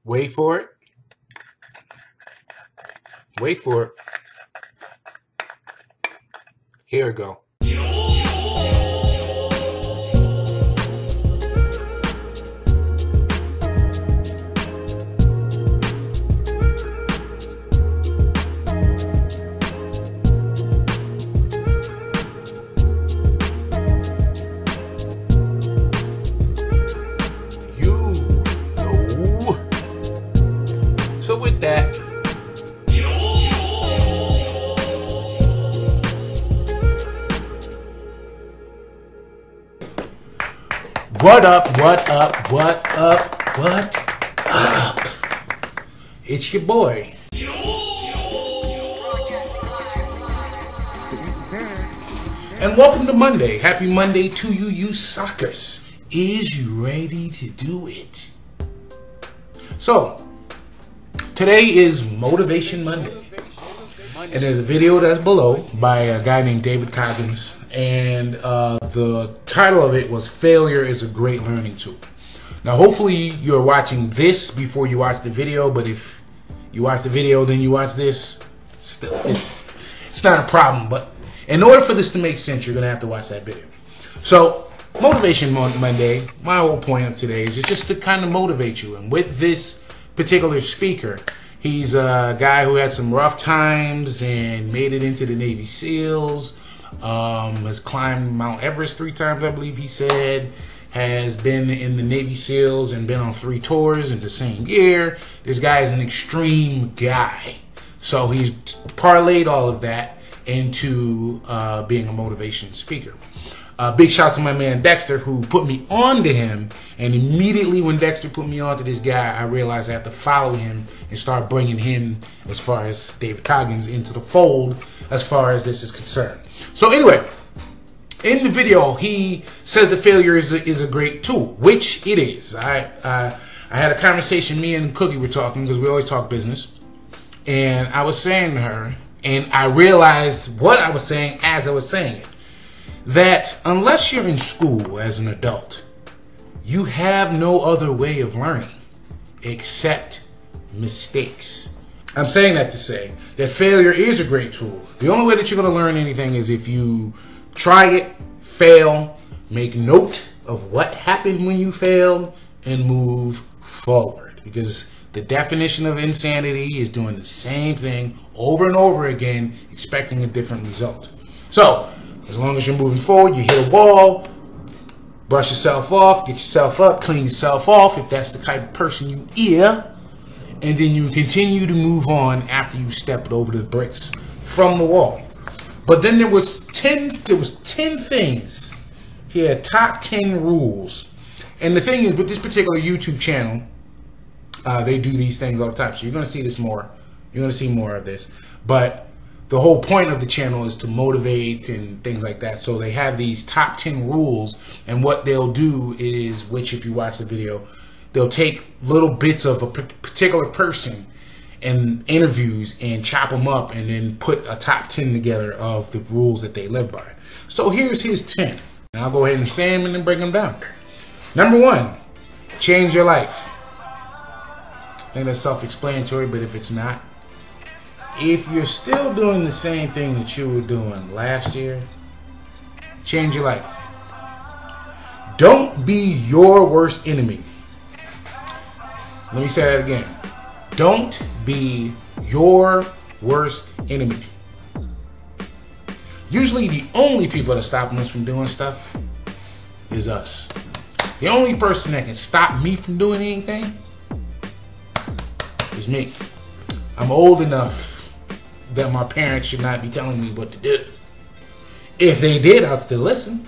Wait for it. Wait for it. Here we go. So with that, what up, what up, what up, what up? It's your boy. And welcome to Monday. Happy Monday to you, you suckers. Is you ready to do it? So, today is Motivation Monday. And there's a video that's below by a guy named David Coggins. And the title of it was Failure is a Great Learning Tool. Now, hopefully you're watching this before you watch the video. But if you watch the video, then you watch this, still, it's not a problem. But in order for this to make sense, you're going to have to watch that video. So, Motivation Monday, my whole point of today is just to kind of motivate you. And with this particular speaker, he's a guy who had some rough times and made it into the Navy SEALs, has climbed Mount Everest 3 times, I believe he said, has been in the Navy SEALs and been on 3 tours in the same year. This guy is an extreme guy. So he's parlayed all of that into being a motivation speaker. Big shout out to my man Dexter, who put me on to him, and immediately when Dexter put me on to this guy, I realized I have to follow him and start bringing him, as far as David Coggins, into the fold as far as this is concerned. So anyway, in the video, he says that failure is a great tool, which it is. I had a conversation, me and Cookie were talking, because we always talk business, and I was saying to her, and I realized what I was saying as I was saying it, that unless you're in school as an adult, you have no other way of learning except mistakes. I'm saying that to say that failure is a great tool. The only way that you're going to learn anything is if you try it, fail, make note of what happened when you failed, and move forward. Because the definition of insanity is doing the same thing over and over again, expecting a different result. So, as long as you're moving forward, you hit a wall, brush yourself off, get yourself up, clean yourself off if that's the type of person you are, and then you continue to move on after you stepped over the bricks from the wall. But then there was 10 things. He had top 10 rules. And the thing is, with this particular YouTube channel, they do these things all the time. So you're going to see this more. You're going to see more of this. But the whole point of the channel is to motivate and things like that. So they have these top 10 rules, and what they'll do is, which if you watch the video, they'll take little bits of a particular person and interviews and chop them up and then put a top 10 together of the rules that they live by. So here's his 10. And I'll go ahead and say them and then break them down. Number 1, change your life. I think that's self-explanatory, but if it's not, if you're still doing the same thing that you were doing last year, change your life. Don't be your worst enemy. Let me say that again. Don't be your worst enemy. Usually the only people that are stopping us from doing stuff is us. The only person that can stop me from doing anything is me. I'm old enough that my parents should not be telling me what to do. If they did, I'd still listen.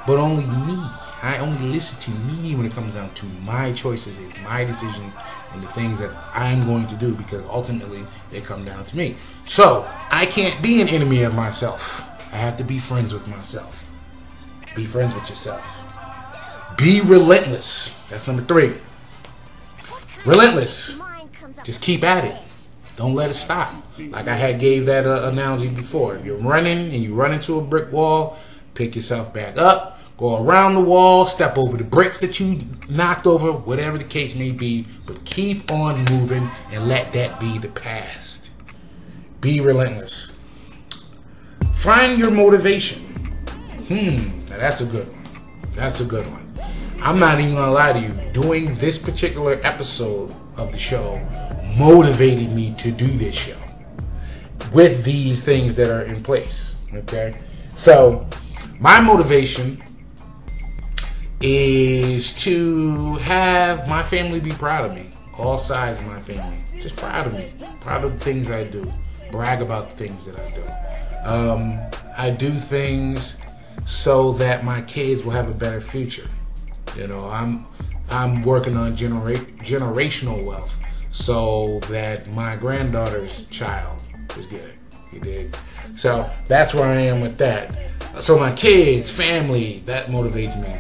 But only me. I only listen to me when it comes down to my choices and my decisions and the things that I'm going to do, because ultimately they come down to me. So I can't be an enemy of myself. I have to be friends with myself. Be friends with yourself. Be relentless. That's number 3. Relentless. Just keep at it. Don't let it stop. Like I had gave that analogy before. If you're running and you run into a brick wall, pick yourself back up, Go around the wall, step over the bricks that you knocked over, whatever the case may be, but keep on moving and let that be the past. Be relentless. Find your motivation. Now that's a good one. That's a good one. I'm not even gonna lie to you. Doing this particular episode of the show motivated me to do this show with these things that are in place. Okay? So, my motivation is to have my family be proud of me. All sides of my family. Just proud of me. Proud of the things I do. Brag about the things that I do. I do things so that my kids will have a better future. You know, I'm working on generational wealth so that my granddaughter's child is good. You dig? So that's where I am with that. So my kids, family, that motivates me.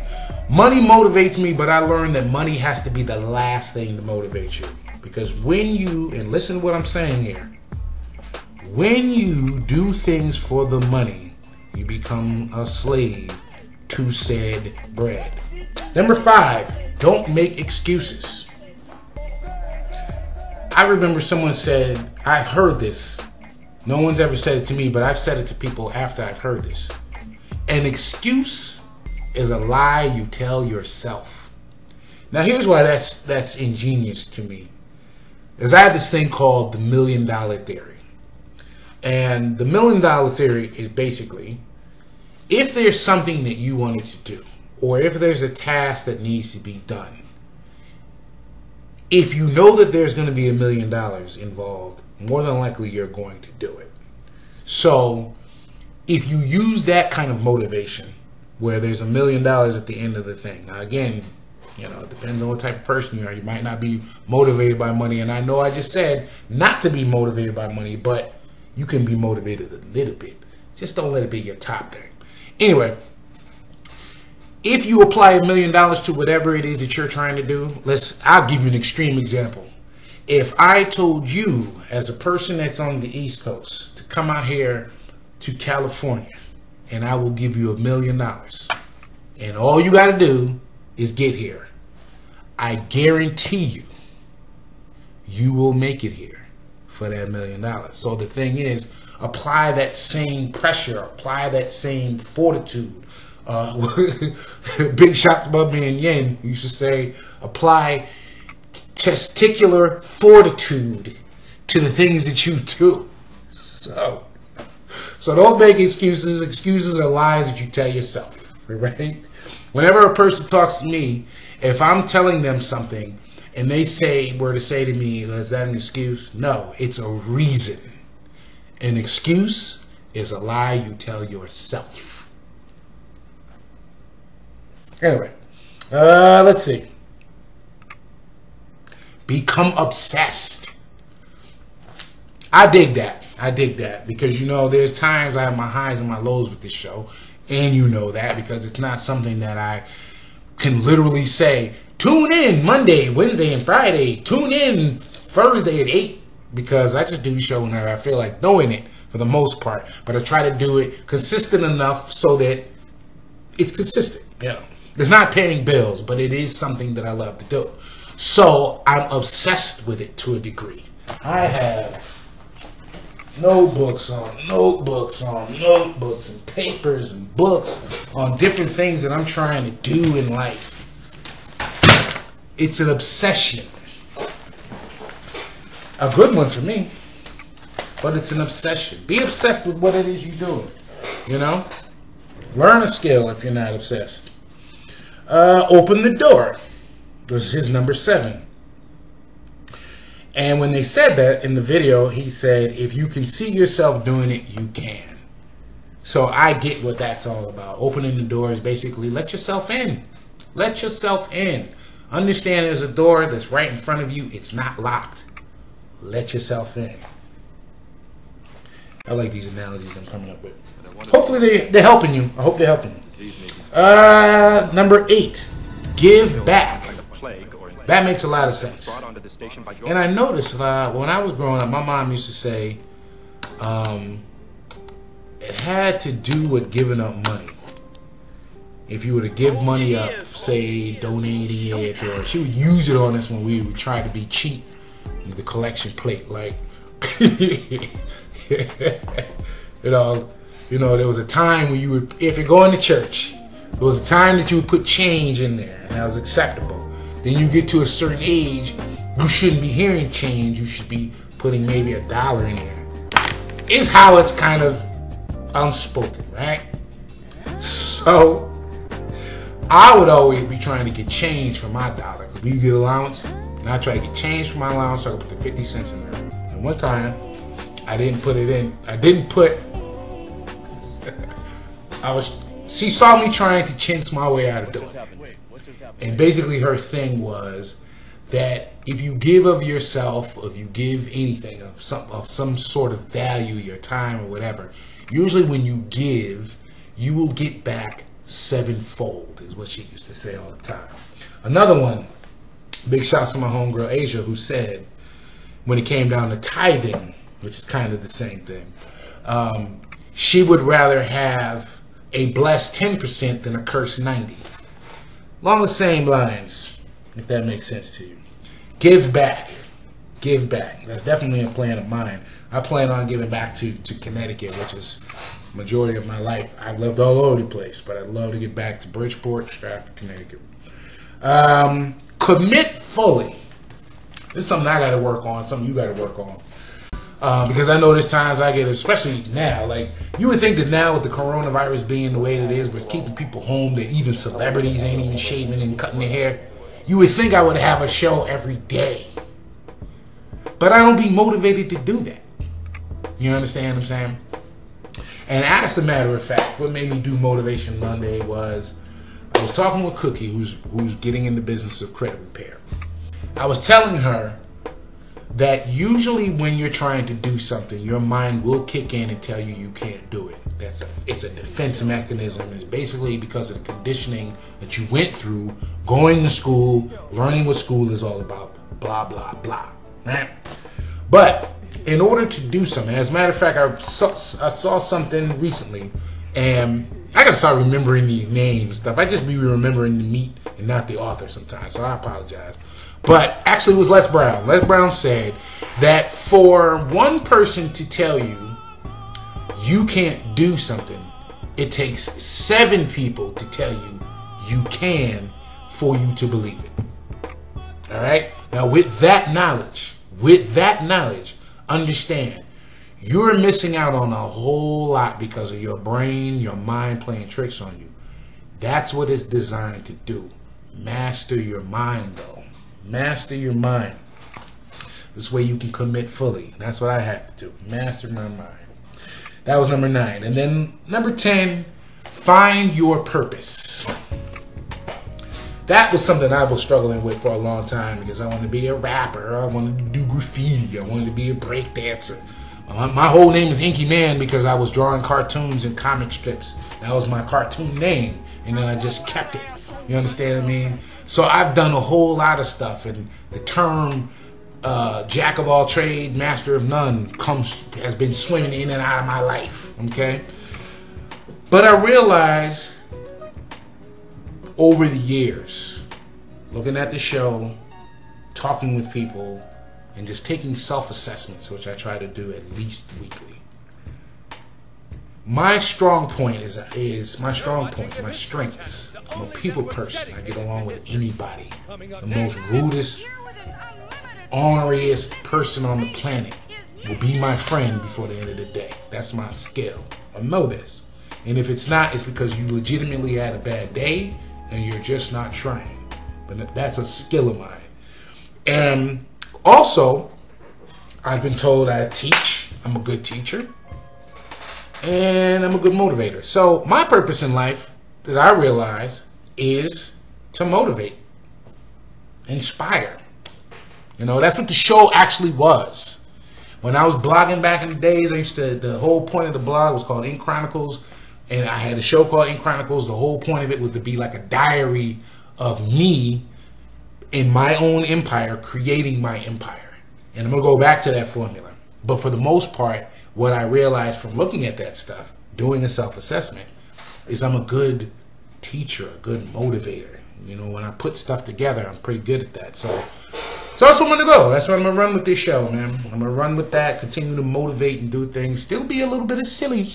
Money motivates me, but I learned that money has to be the last thing to motivate you. Because when you, and listen to what I'm saying here, when you do things for the money, you become a slave to said bread. Number 5, don't make excuses. I remember someone said, I've heard this. No one's ever said it to me, but I've said it to people after I've heard this. An excuse is a lie you tell yourself. Now here's why that's ingenious to me. Is I have this thing called the $1 million theory. And the $1 million theory is basically, if there's something that you wanted to do, or if there's a task that needs to be done, if you know that there's going to be $1 million involved, more than likely you're going to do it. So if you use that kind of motivation, where there's $1 million at the end of the thing. Now again, you know, it depends on what type of person you are. You might not be motivated by money, and I know I just said not to be motivated by money, but you can be motivated a little bit. Just don't let it be your top thing. Anyway, if you apply $1 million to whatever it is that you're trying to do, I'll give you an extreme example. If I told you, as a person that's on the East Coast, to come out here to California, and I will give you $1 million, and all you got to do is get here, I guarantee you, you will make it here for that $1 million. So the thing is, apply that same pressure, apply that same fortitude. Big shots above me and Yin used to say, apply testicular fortitude to the things that you do. So don't make excuses. Excuses are lies that you tell yourself, right? Whenever a person talks to me, if I'm telling them something and they were to say to me, is that an excuse? No, it's a reason. An excuse is a lie you tell yourself. Anyway, let's see. Become obsessed. I dig that. I dig that because, you know, there's times I have my highs and my lows with this show, and you know that because it's not something that I can literally say, tune in Monday, Wednesday, and Friday. Tune in Thursday at 8 because I just do the show whenever I feel like doing it for the most part. But I try to do it consistent enough so that it's consistent, you know. It's not paying bills, but it is something that I love to do. So I'm obsessed with it to a degree. I have notebooks on notebooks on notebooks and papers and books on different things that I'm trying to do in life. It's an obsession. A good one for me, but it's an obsession. Be obsessed with what it is you're doing, you know? Learn a skill if you're not obsessed. Open the door. This is number 7. And when they said that in the video, he said, if you can see yourself doing it, you can. So I get what that's all about. Opening the door is basically let yourself in. Let yourself in. Understand there's a door that's right in front of you. It's not locked. Let yourself in. I like these analogies I'm coming up with. Hopefully they're helping you. I hope they're helping you. Number 8, give back. That makes a lot of sense. And I noticed when I was growing up, my mom used to say it had to do with giving up money. if you were to give money up, say donating it, or she would use it on us when we would try to be cheap with the collection plate, like you know, there was a time when you would, if you're going to church, there was a time that you would put change in there, and that was acceptable. Then you get to a certain age, you shouldn't be hearing change. You should be putting maybe $1 in there. Is how it's kind of unspoken, right? So I would always be trying to get change for my dollar. We get allowance, and I try to get change for my allowance, so I could put the 50 cents in there. And one time, I didn't put it in. She saw me trying to chintz my way out of doing it. And basically her thing was that if you give of yourself, or if you give anything of some sort of value, your time or whatever, usually when you give, you will get back sevenfold, is what she used to say all the time. Another one, big shouts to my homegirl Asia, who said when it came down to tithing, which is kind of the same thing, she would rather have a blessed 10% than a cursed 90%. Along the same lines, if that makes sense to you. Give back. Give back. That's definitely a plan of mine. I plan on giving back to Connecticut, which is the majority of my life. I've lived all over the place, but I'd love to get back to Bridgeport, Stratford, Connecticut. Commit fully. This is something I got to work on, something you got to work on. Because I know there's times I get, especially now, like, you would think that now with the coronavirus being the way it is, but it's keeping people home, that even celebrities ain't even shaving and cutting their hair, you would think I would have a show every day. But I don't be motivated to do that. You understand what I'm saying? And as a matter of fact, what made me do Motivation Monday was I was talking with Cookie, who's getting in the business of credit repair. I was telling her that usually when you're trying to do something, your mind will kick in and tell you you can't do it. It's a defense mechanism. It's basically because of the conditioning that you went through, going to school, learning what school is all about, blah, blah, blah. Right? But in order to do something, as a matter of fact, I saw something recently, and I gotta start remembering these names and stuff. I just be remembering the meat and not the author sometimes, so I apologize. But actually it was Les Brown. Les Brown said that for one person to tell you you can't do something, it takes 7 people to tell you you can for you to believe it. All right? Now with that knowledge, understand you're missing out on a whole lot because of your brain, your mind playing tricks on you. That's what it's designed to do. Master your mind, though. Master your mind. This way you can commit fully. That's what I have to do. Master my mind. That was number 9. And then number 10, find your purpose. That was something I was struggling with for a long time because I wanted to be a rapper. I wanted to do graffiti. I wanted to be a break dancer. My whole name is Inky Mann because I was drawing cartoons and comic strips. That was my cartoon name. And then I just kept it. You understand what I mean? So I've done a whole lot of stuff. And the term jack of all trade, master of none has been swimming in and out of my life. Okay? But I realized over the years, looking at the show, talking with people, and just taking self-assessments, which I try to do at least weekly. My strong point is my strengths. I'm a people person. I get along with anybody. The most rudest, orneriest person on the planet will be my friend before the end of the day. That's my skill. I know this. And if it's not, it's because you legitimately had a bad day and you're just not trying. But that's a skill of mine. And also, I've been told I teach. I'm a good teacher. And I'm a good motivator. So my purpose in life that I realize is to motivate, inspire. You know, that's what the show actually was. When I was blogging back in the days, the whole point of the blog was called Ink Chronicles. And I had a show called Ink Chronicles. The whole point of it was to be like a diary of me in my own empire, creating my empire. And I'm going to go back to that formula. But for the most part, what I realized from looking at that stuff, doing a self-assessment, is I'm a good teacher, a good motivator. You know, when I put stuff together, I'm pretty good at that. So that's where I'm going to go. That's where I'm going to run with this show, man. I'm going to run with that, continue to motivate and do things. Still be a little bit of silly,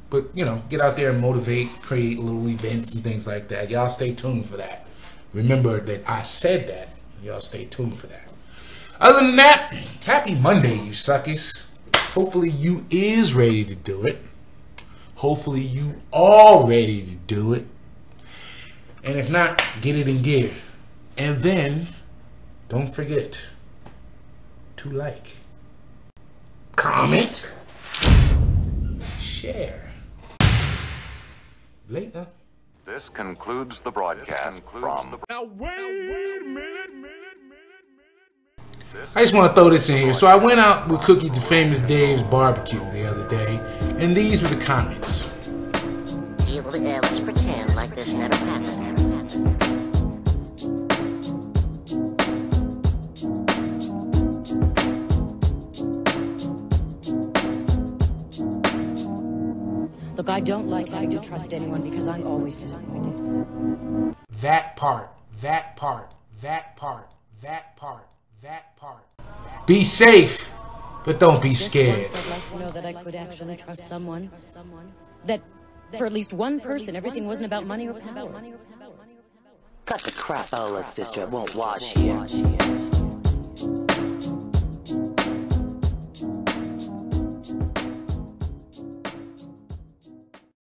but, you know, get out there and motivate, create little events and things like that. Y'all stay tuned for that. Remember that I said that. Y'all stay tuned for that. Other than that, happy Monday, you suckers. Hopefully you is ready to do it. Hopefully you all ready to do it. And if not, get it in gear. And then, don't forget to like, comment, share. Later. This concludes the broadcast from... Now wait a minute. I just want to throw this in here. So I went out with Cookie to Famous Dave's barbecue the other day, and these were the comments. Let's pretend like this never happened. Look, I don't like having to trust anyone because I'm always disappointed. That part. Be safe, but don't be scared. I'd like to know that I could actually trust someone. That for at least one person, everything wasn't about money or power. Cut the crap, Ola, sister. It won't wash here.